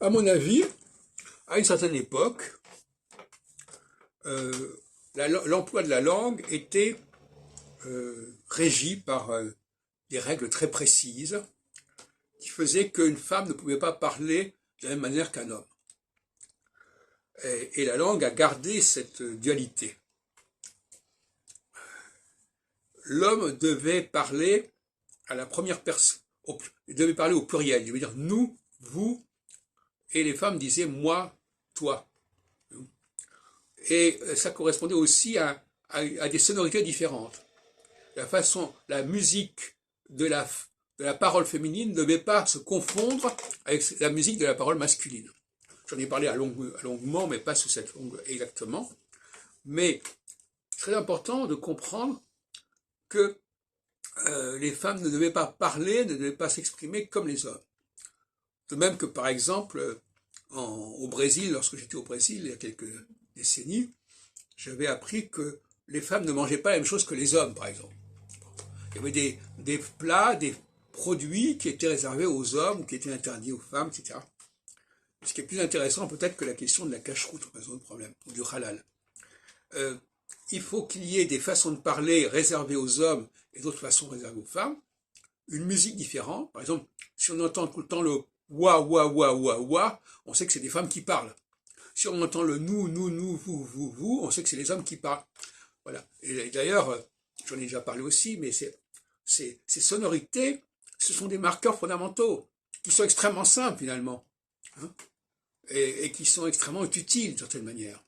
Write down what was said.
À mon avis, à une certaine époque, l'emploi de la langue était régi par des règles très précises qui faisaient qu'une femme ne pouvait pas parler de la même manière qu'un homme. Et la langue a gardé cette dualité. L'homme devait parler à la première personne, il devait parler au pluriel, il devait dire nous, vous, et les femmes disaient moi, toi. Et ça correspondait aussi à des sonorités différentes. La musique de la parole féminine ne devait pas se confondre avec la musique de la parole masculine. J'en ai parlé longuement, mais pas sous cette longue exactement. Mais c'est très important de comprendre que les femmes ne devaient pas parler, ne devaient pas s'exprimer comme les hommes. De même que, par exemple, au Brésil, lorsque j'étais au Brésil il y a quelques décennies, j'avais appris que les femmes ne mangeaient pas la même chose que les hommes, par exemple. Il y avait des plats, des produits qui étaient réservés aux hommes ou qui étaient interdits aux femmes, etc. Ce qui est plus intéressant peut-être que la question de la cache-route, en raison de problème, ou du halal. Il faut qu'il y ait des façons de parler réservées aux hommes et d'autres façons réservées aux femmes, une musique différente. Par exemple, si on entend tout le temps le wa, wa, wa, wa, wa, on sait que c'est des femmes qui parlent. Si on entend le nous, vous, on sait que c'est les hommes qui parlent. Voilà. Et d'ailleurs, j'en ai déjà parlé aussi, mais ces sonorités, ce sont des marqueurs fondamentaux, qui sont extrêmement simples finalement, hein, et qui sont extrêmement utiles d'une certaine manière.